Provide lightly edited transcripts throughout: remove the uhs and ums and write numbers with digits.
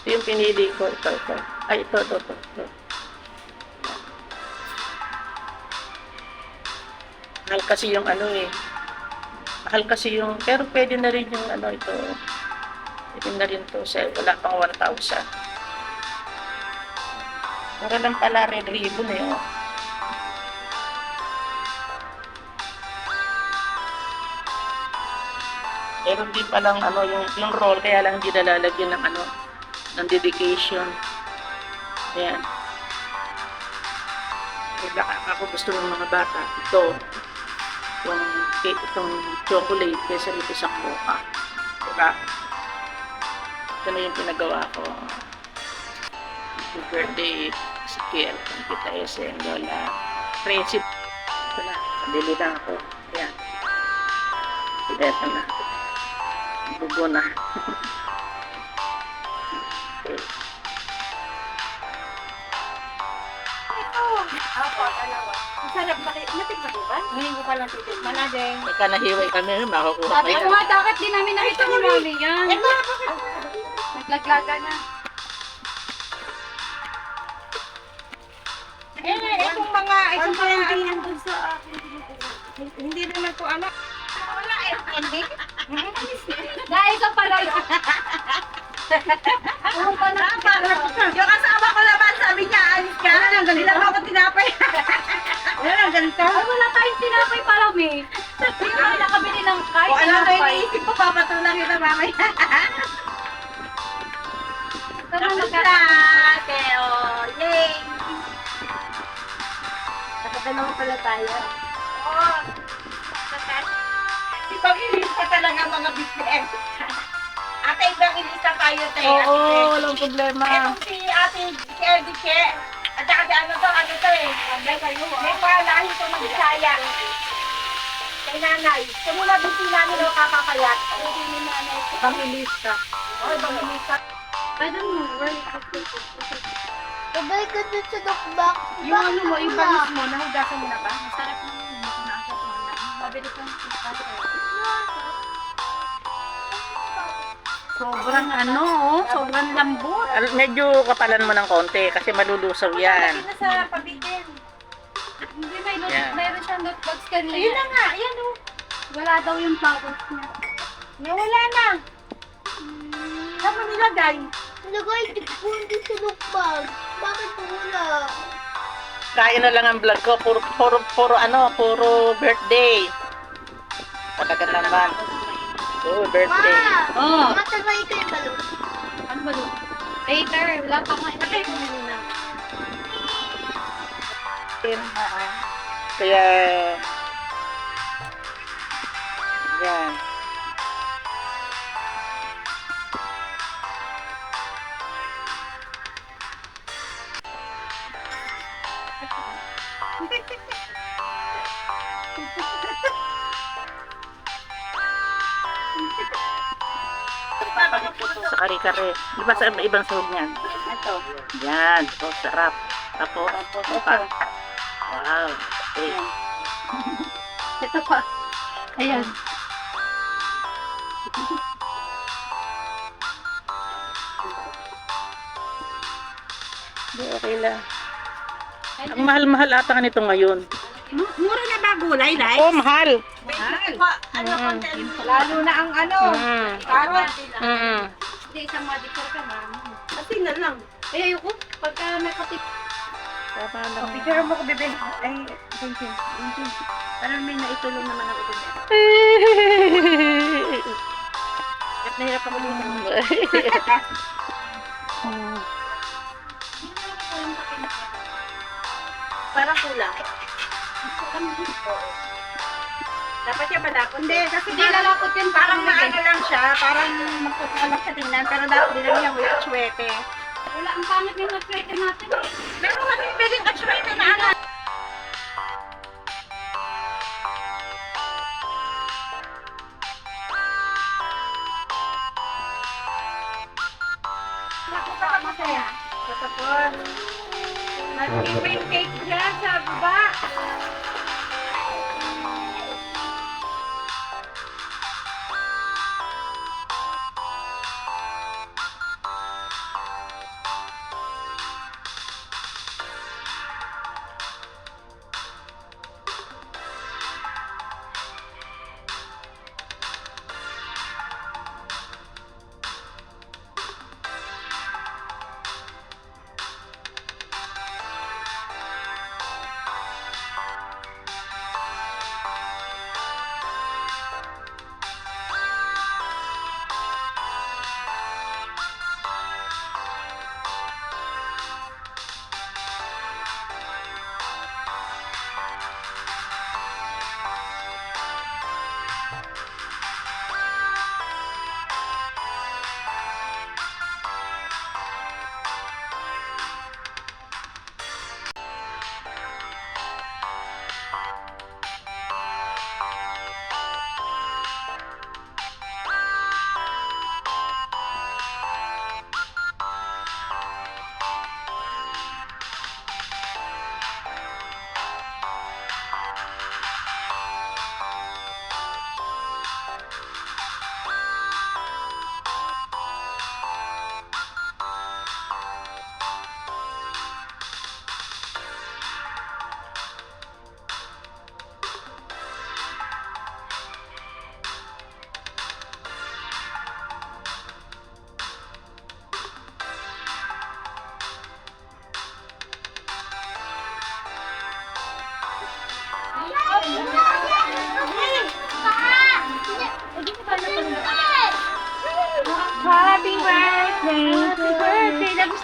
Ito yung pinili ko. Ito. Ay, ito. Mahal kasi yung ano eh. Mahal kasi yung, pero pwede na rin yung ano ito. Pwede na rin to. Wala pang 1,000. Para lang pala red ribbon eh. Oh. Meron din palang ano, yung roll, kaya lang hindi nalalagyan ng ano, ng dedication. Ayan. Eh, baka ako gusto ng mga bata. Itong chocolate kaysa nito sa mocha. Diba? Ito na yung pinagawa ko. Happy birthday, si Kiel, Kita SM, Lola. Friendship. Ito na, kabili na ako. Ayan. Ito na. Bubo na. Okay. Opo, dalawa. Masarap ba kayo? Natikman mo ba? Ngayon ko palang titikman na din. May kanahiway kami, makukuha Sabi pa ko yan. nga, dapat din namin nakita ni Mami yan. Naglaglaga na. Itong mga hindi dun sa akin. Hindi naman to ano. Wala hindi. Dahil ka pala yun. Yung kasama ko naman, sabi niya, alis ka. Ilang ako tinapay. Wala, ganito. Ay, wala tayong tinapay para, May. Hindi naman nakabili ng kahit tinapay. Ano na iniisip ko, papatulang kita mamaya. Kamusta, Teo? Yay! Nakatanaw pala tayo. Oo. Di ba ilista talaga mga business? Ate, ibang ilista tayo, Teo. Oo, walang problema. Etong si Ate Erdike, at saka si ano to eh. May palahin to mag-isaya. Kay nanay. Kung nabisi namin o kapapayat. Hindi ni nanay. Pangilista. O, ibang ilista. I don't know where it is. Sabay ka dun sa dokbak. Yung ano mo, yung banis mo, nahugasan mo na ba? Masarap na yun. Masarap na. Mabilis lang sa sobrang ano, sobrang lambot. Medyo kapalan mo ng konti kasi malulusaw yan. Lagi na sa pabitin. Hindi, Yan. mayroon siyang notebook kanina. Ayun na nga, ayan o. Wala daw yung powers niya. Nawala na. Saan mo nilagay? Nagay, tikpun dun sa dokbak. Bakit wala? Kain na lang ang vlog ko. Puro birthday. Talaga naman. Birthday. Oh. Matagay kayo balon. Ano ba doon? Later, wala pa nga. Patay mo muna. Kaya, yan. Sa kare-kare. Di ba sa ibang sahog niyan? Ito. Yan. So, sarap. Tapos, ano pa? Wow. Okay. Ito pa. Ayan. Okay lang. Ang mahal-mahal ata ka nito ngayon. Mura na ba gulay, Lai? Oh, mahal. Mahal. Lalo na ang ano. Carrot. Hindi, isang madikor ka, mami. Kasi na lang. Ay, ayoko. Pagka may kapit. Tama lang. Picture mo ko, bebe. Ay, thank you. Parang may naitulong naman ako dun. At nahirap ako dun. Parang kulang. Dapat siya malapot. Hindi, kasi hindi lalapot yun. Parang maano lang siya. Parang magkukulang sa tingnan. Pero dapat din lang yung atsuete. Wala, ang pangit yung atsuete natin. Meron kasi pwedeng atsuete na ano. Masaya. Tapos, nag-cream cake dyan sa baba.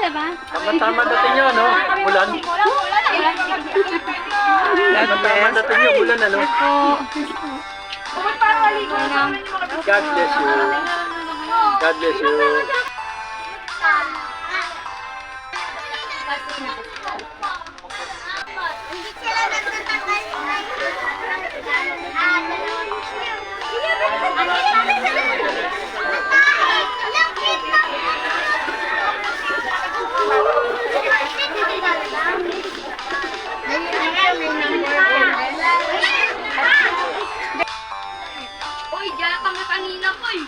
diba? Tama-tama dating yun, no? Bulan. Tama-tama dating yun, bulan, ano? God bless you. God bless you. Hindi sila nagtatanggal. Uy, diyan ka nga kanina ko eh.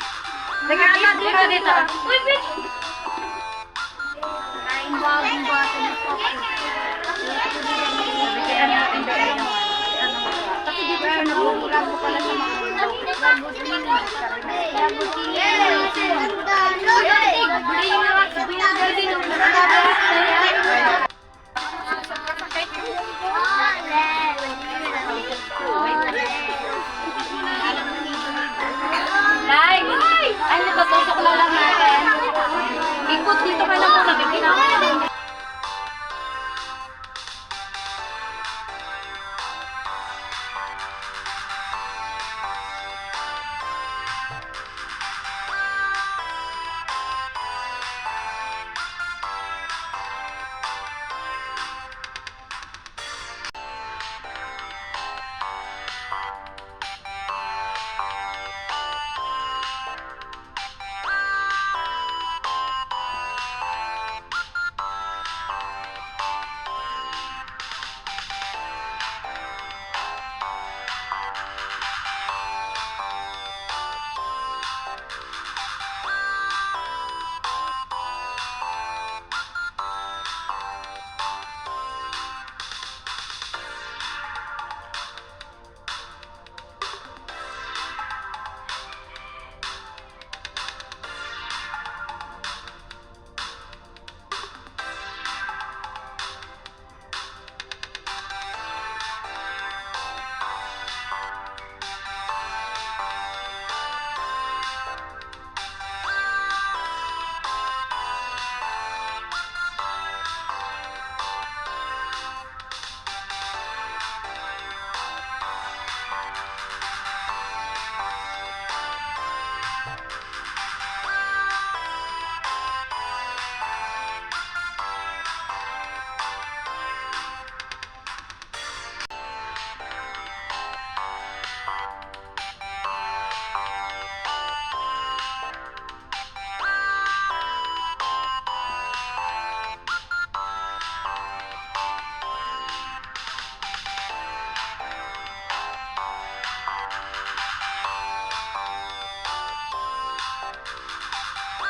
Teka, dito. Uy, bitch! Kain ba ang bata na po? Bigyan natin dahil kasi di ba siya nabubulag mo pala sa mga ay, natatusok na lang natin. Ikot dito ka na muna, bigyan ako.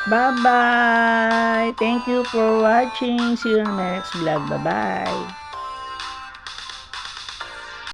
Bye-bye. Thank you for watching. See you on my next vlog. Bye-bye.